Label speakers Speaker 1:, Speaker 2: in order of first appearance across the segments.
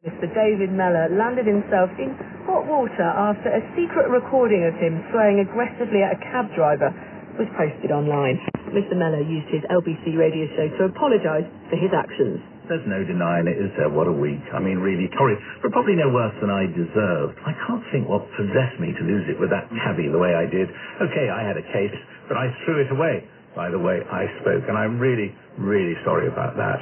Speaker 1: Mr. David Mellor landed himself in hot water after a secret recording of him swearing aggressively at a cab driver was posted online. Mr. Mellor used his LBC radio show to apologise for his actions.
Speaker 2: There's no denying it, is there? What a week. I mean, really sorry, but probably no worse than I deserved. I can't think what possessed me to lose it with that cabbie the way I did. Okay, I had a case, but I threw it away by the way I spoke, and I'm really, really sorry about that.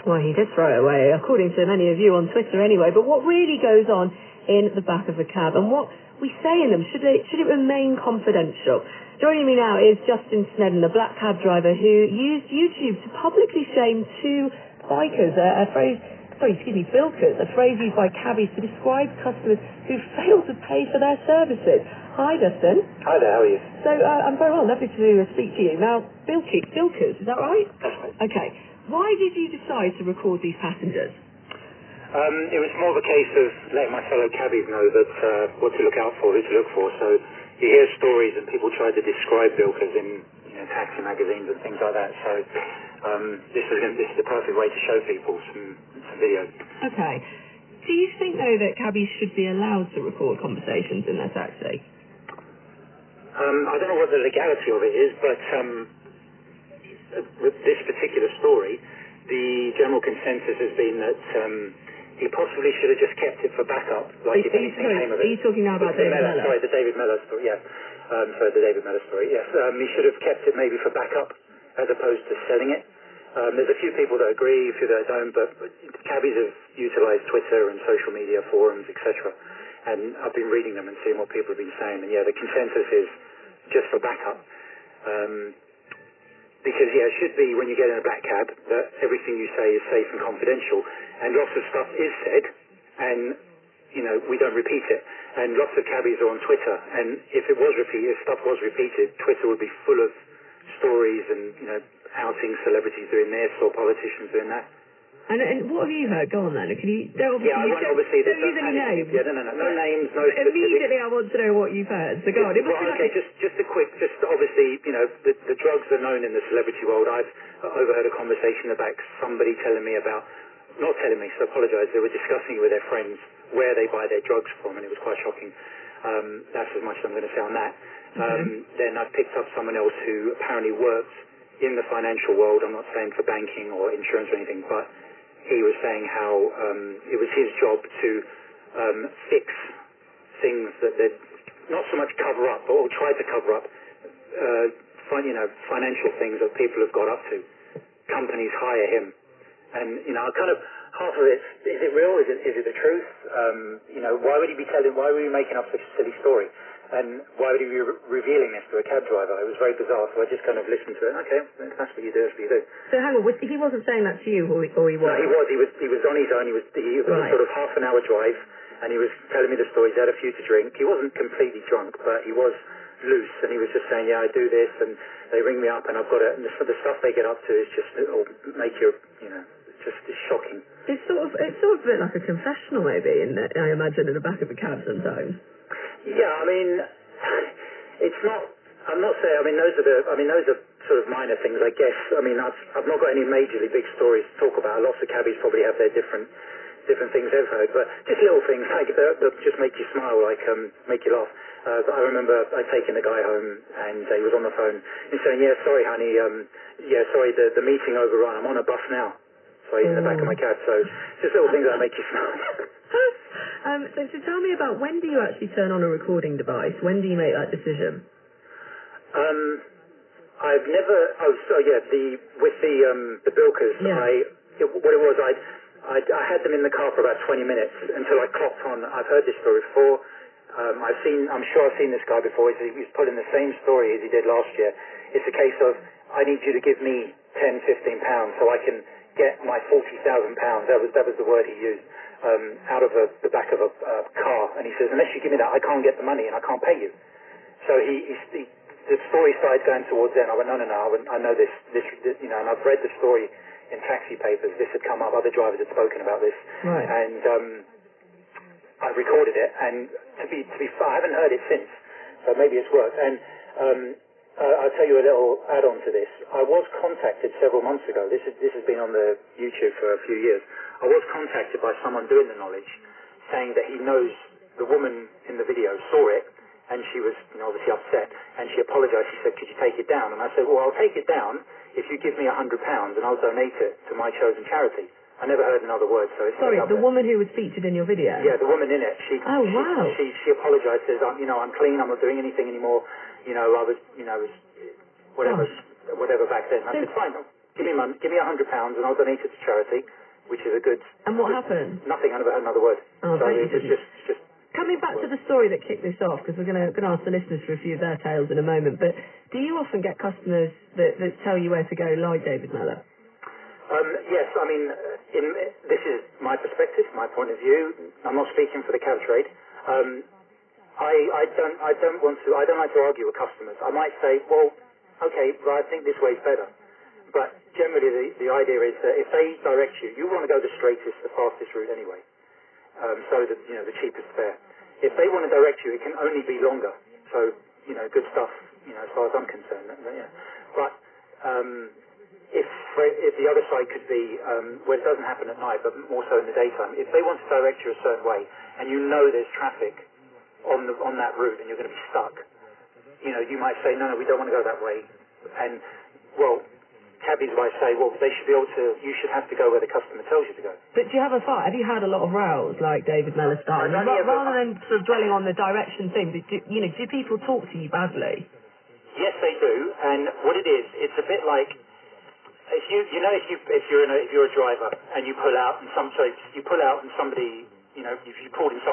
Speaker 1: Well, he did throw it away, according to many of you on Twitter anyway. But what really goes on in the back of the cab and what we say in them, should it remain confidential? Joining me now is Justin Snedden, a black cab driver who used YouTube to publicly shame two bikers, bilkers, a phrase used by cabbies to describe customers who fail to pay for their services. Hi, Justin.
Speaker 3: Hi there, how are you?
Speaker 1: So, I'm very well, lovely to speak to you. Now, bilkers, is that right?
Speaker 3: That's right.
Speaker 1: Okay. Why did you decide to record these passengers?
Speaker 3: It was more of a case of letting my fellow cabbies know that what to look out for, who to look for. So you hear stories and people try to describe bilkers in taxi magazines and things like that. So this is the perfect way to show people some video.
Speaker 1: Okay. Do you think, though, that cabbies should be allowed to record conversations in their taxi?
Speaker 3: I don't know what the legality of it is, but with this particular story, the general consensus has been that he possibly should have just kept it for backup, like if anything came of it.
Speaker 1: Are you talking now about David Mellor?
Speaker 3: Sorry, the David Mellor story, yes. The David Mellor story, yes. He should have kept it maybe for backup as opposed to selling it. There's a few people that agree, a few that don't, but cabbies have utilised Twitter and social media forums, etc. And I've been reading them and seeing what people have been saying, and yeah, the consensus is just for backup. Because, yeah, it should be, when you get in a black cab, that everything you say is safe and confidential. And lots of stuff is said, and, we don't repeat it. And lots of cabbies are on Twitter, and if stuff was repeated, Twitter would be full of stories and, outing celebrities doing this or politicians doing that.
Speaker 1: And what have you heard? Go on then. Can you? Don't use any names.
Speaker 3: Yeah, no names, no specifics.
Speaker 1: Immediately, I want to know what you've heard. So go on.
Speaker 3: Just obviously, the drugs are known in the celebrity world. I've overheard a conversation about somebody telling me about, not telling me, so I apologise. They were discussing with their friends where they buy their drugs from, and it was quite shocking. That's as much as I'm going to say on that. Then I picked up someone else who apparently works in the financial world. I'm not saying for banking or insurance or anything, but he was saying how it was his job to fix things that they'd not so much cover up, or try to cover up, financial things that people have got up to. Companies hire him, and half of it, is it real? Is it the truth? Why would he be why were you making up such a silly story? And why would he be revealing this to a cab driver? It was very bizarre, so I just kind of listened to it. Okay, that's what you do, that's what you do.
Speaker 1: So hang on, he wasn't saying that to you, or he was?
Speaker 3: No, he was on his own. It was a sort of half an hour drive, and he was telling me the story. He had a few to drink. He wasn't completely drunk, but he was loose, and he was just saying, yeah, I do this, and they ring me up, and I've got it. And the stuff they get up to is just, it'll make you, just shocking.
Speaker 1: It's sort of a bit like a confessional, maybe, I imagine, in the back of a cab sometimes.
Speaker 3: Yeah, it's not. I'm not saying. Those are sort of minor things, I guess. I've not got any majorly big stories to talk about. Lots of cabbies probably have their different things they've heard, but just little things like that just make you smile, like make you laugh. I remember I'd taken the guy home, and he was on the phone. He's saying, "Yeah, sorry, honey. Sorry, the meeting overrun. I'm on a bus now." So he's in the back of my cab. So just little things that make you smile.
Speaker 1: So tell me about, when do you actually turn on a recording device? When do you make that decision?
Speaker 3: I've never. With the bilkers.
Speaker 1: Yeah.
Speaker 3: What it was, I had them in the car for about 20 minutes until I clocked on. I've heard this story before. I'm sure I've seen this guy before. He's pulling the same story as he did last year. It's a case of, I need you to give me £10-15 so I can get my £40,000. That was the word he used. Out of the back of a car, and he says, unless you give me that, I can't get the money and I can't pay you. So the story started going towards then. I went, no, I know this, and I've read the story in taxi papers. This had come up, other drivers had spoken about this,
Speaker 1: right.
Speaker 3: And I recorded it, and to be fair, I haven't heard it since, so maybe it's worked. And I'll tell you a little add-on to this. I was contacted several months ago. This has been on the YouTube for a few years. I was contacted by someone doing the knowledge, saying that he knows the woman in the video saw it, and she was obviously upset, and she apologised. She said, "Could you take it down?" And I said, "Well, I'll take it down if you give me £100, and I'll donate it to my chosen charity." I never heard another word, so it's
Speaker 1: Sorry, the woman who was featured in your video?
Speaker 3: Yeah, the woman in it. She apologised, says, I'm clean, I'm not doing anything anymore. I was, whatever back then. I said, fine, give me £100 and I'll donate it to charity, which is a good...
Speaker 1: And what happened?
Speaker 3: Nothing, I never heard another word.
Speaker 1: Oh,
Speaker 3: so it was just...
Speaker 1: Coming back to the story that kicked this off, because we're going to ask the listeners for a few of their tales in a moment, but do you often get customers that tell you where to go, like David Mellor?
Speaker 3: Yes, I mean, this is my perspective, my point of view. I'm not speaking for the cab trade. I don't like to argue with customers. I might say, well, okay, well, I think this way's better. But generally, the idea is that if they direct you, you want to go the straightest, the fastest route anyway. So that the cheapest fare. If they want to direct you, it can only be longer. So good stuff. As far as I'm concerned. Yeah. But if the other side could be where it doesn't happen at night, but more so in the daytime, if they want to direct you a certain way, and there's traffic on that route, and you're going to be stuck, you might say, no, we don't want to go that way, and cabbies might say, well, they should be able to. You should have to go where the customer tells you to go.
Speaker 1: But do you have a fight? Have you had a lot of rows like David Mellor started? Rather than sort of dwelling on the direction thing, do people talk to you badly?
Speaker 3: Yes, they do. And what it is, it's a bit like if you're a driver and you pull out and somebody, if you pulled in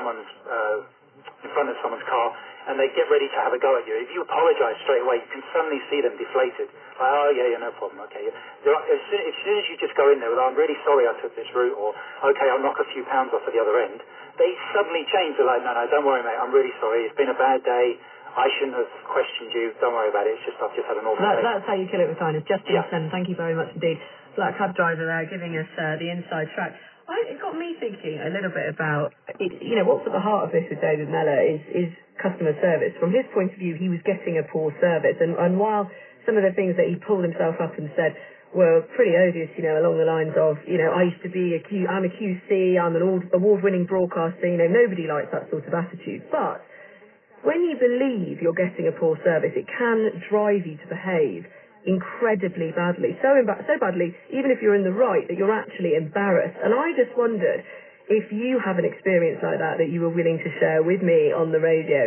Speaker 3: in front of someone's car and they get ready to have a go at you, if you apologise straight away, you can suddenly see them deflated. Like, oh yeah, no problem. Okay, as soon as you just go in there with, I'm really sorry I took this route, or okay, I'll knock a few pounds off at the other end, they suddenly change. They're like, no, don't worry, mate. I'm really sorry. It's been a bad day. I shouldn't have questioned you. Don't worry about it. It's just I've just had an awful day. That's
Speaker 1: how you kill it with kindness. Just thank you very much indeed. Black cab driver there giving us the inside track. It got me thinking a little bit about, what's at the heart of this with David Mellor is customer service. From his point of view, he was getting a poor service. And while some of the things that he pulled himself up and said were pretty odious, along the lines of, I used to be I'm a QC, I'm an award-winning broadcaster, nobody likes that sort of attitude. But when you believe you're getting a poor service, it can drive you to behave incredibly badly. So badly, even if you're in the right, that you're actually embarrassed. And I just wondered if you have an experience like that you were willing to share with me on the radio.